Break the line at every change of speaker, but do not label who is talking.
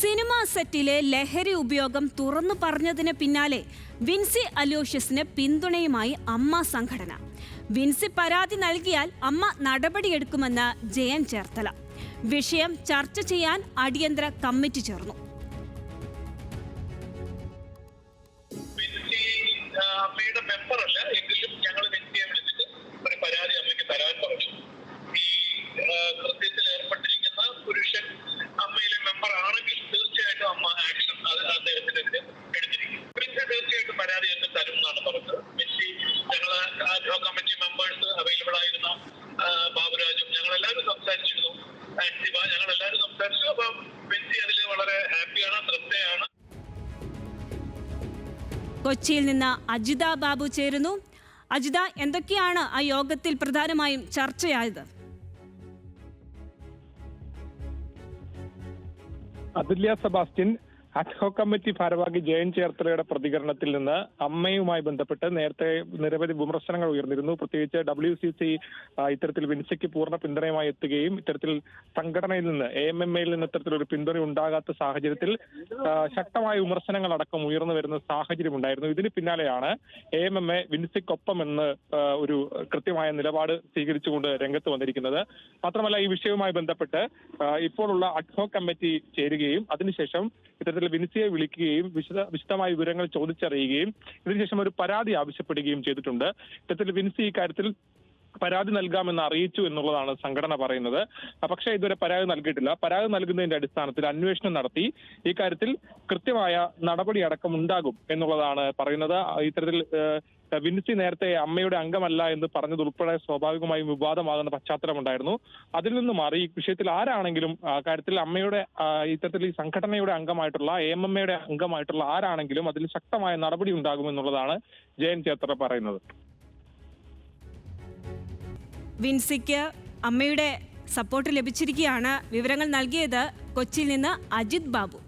Cinema സെറ്റിലെ ലഹരി ഉപയോഗം തുറന്നു പറഞ്ഞതിന് പിന്നാലെ വിൻസി അലോഷ്യസിന് പിന്തുണയുമായി അമ്മ സംഘടന. വിൻസി പരാതി നൽകിയാൽ അമ്മ നടപടിയെടുക്കുമെന്ന് ജയൻ ചേർത്തല. വിഷയം ചർച്ച ചെയ്യാൻ അടിയന്തര കമ്മിറ്റി ചേർന്നു.
അമ്മയുടെ മെമ്പറല്ല എങ്കിലും ഞങ്ങൾ വ്യക്തിയെ വിളിച്ചിട്ട് ഒരു പരാതി അമ്മയ്ക്ക് തരാൻ പറഞ്ഞു. ഈ കൃത്യത്തിൽ ഏർപ്പെട്ടിരിക്കുന്ന പുരുഷൻ അമ്മയിലെ മെമ്പർ ആണെങ്കിൽ തീർച്ചയായിട്ടും അമ്മ ആക്ഷൻ അദ്ദേഹത്തിനെതിരെ എടുത്തിരിക്കും. തീർച്ചയായിട്ടും പരാതി എന്ന് തരും എന്നാണ് പറഞ്ഞത്. മെസ്സി ഞങ്ങൾ കമ്മിറ്റി മെമ്പേഴ്സ് അവൈലബിൾ ആയിരുന്ന ബാബുരാജും ഞങ്ങളെല്ലാവരും സംസാരിച്ചിരുന്നു. ഞങ്ങളെല്ലാവരും സംസാരിച്ചു. അപ്പൊ മെസ്സി അതിൽ വളരെ ഹാപ്പിയാണ്, തൃപ്തയാണ്.
കൊച്ചിയിൽ നിന്ന് അജിത ബാബു ചേരുന്നു. അജിത, എന്തൊക്കെയാണ് ആ യോഗത്തിൽ പ്രധാനമായും ചർച്ചയായത്?
അതുല്യ സെബാസ്റ്റ്യൻ, അഡ്ഹോക് കമ്മിറ്റി ഭാരവാഹി ജയൻ ചേർത്തലയുടെ പ്രതികരണത്തിൽ നിന്ന് അമ്മയുമായി ബന്ധപ്പെട്ട് നേരത്തെ നിരവധി വിമർശനങ്ങൾ ഉയർന്നിരുന്നു. പ്രത്യേകിച്ച് WCC ഇത്തരത്തിൽ വിൻസിക്ക് പൂർണ്ണ പിന്തുണയുമായി എത്തുകയും ഇത്തരത്തിൽ സംഘടനയിൽ നിന്ന് AMMയിൽ നിന്ന് ഇത്തരത്തിലൊരു പിന്തുണ ഉണ്ടാകാത്ത സാഹചര്യത്തിൽ ശക്തമായ വിമർശനങ്ങൾ അടക്കം ഉയർന്നു വരുന്ന സാഹചര്യം ഉണ്ടായിരുന്നു. ഇതിന് പിന്നാലെയാണ് AMMA വിൻസിക്കൊപ്പം എന്ന് ഒരു കൃത്യമായ നിലപാട് സ്വീകരിച്ചുകൊണ്ട് രംഗത്ത് വന്നിരിക്കുന്നത്. മാത്രമല്ല, ഈ വിഷയവുമായി ബന്ധപ്പെട്ട് ഇപ്പോഴുള്ള അഡ്ഹോക് കമ്മിറ്റി ചേരുകയും അതിനുശേഷം ഇത്തരത്തിൽ വിൻസിയെ വിളിക്കുകയും വിശദമായ വിവരങ്ങൾ ചോദിച്ചറിയുകയും ഇതിനുശേഷം ഒരു പരാതി ആവശ്യപ്പെടുകയും ചെയ്തിട്ടുണ്ട്. ഇത്തരത്തിൽ വിൻസി ഇക്കാര്യത്തിൽ പരാതി നൽകാമെന്ന് അറിയിച്ചു എന്നുള്ളതാണ് സംഘടന പറയുന്നത്. പക്ഷേ ഇതുവരെ പരാതി നൽകിയിട്ടില്ല. പരാതി നൽകുന്നതിന്റെ അടിസ്ഥാനത്തിൽ അന്വേഷണം നടത്തി ഈ കാര്യത്തിൽ കൃത്യമായ നടപടി അടക്കം ഉണ്ടാകും എന്നുള്ളതാണ് പറയുന്നത്. ഇത്തരത്തിൽ വിൻസി നേരത്തെ അമ്മയുടെ അംഗമല്ല എന്ന് പറഞ്ഞതുൾപ്പെടെ സ്വാഭാവികമായും വിവാദമാകുന്ന പശ്ചാത്തലമുണ്ടായിരുന്നു. അതിൽ നിന്ന് മാറി ഈ വിഷയത്തിൽ ആരാണെങ്കിലും കാര്യത്തിൽ അമ്മയുടെ ഇത്തരത്തിൽ ഈ സംഘടനയുടെ അംഗമായിട്ടുള്ള AMMയുടെ അംഗമായിട്ടുള്ള ആരാണെങ്കിലും അതിൽ ശക്തമായ നടപടി ഉണ്ടാകുമെന്നുള്ളതാണ് ജയൻ ചേർത്തല പറയുന്നത്.
വിൻസിക്ക് അമ്മയുടെ സപ്പോർട്ട് ലഭിച്ചിരിക്കുകയാണ്. വിവരങ്ങൾ നൽകിയത് കൊച്ചിയിൽ നിന്ന് അജിത് ബാബു.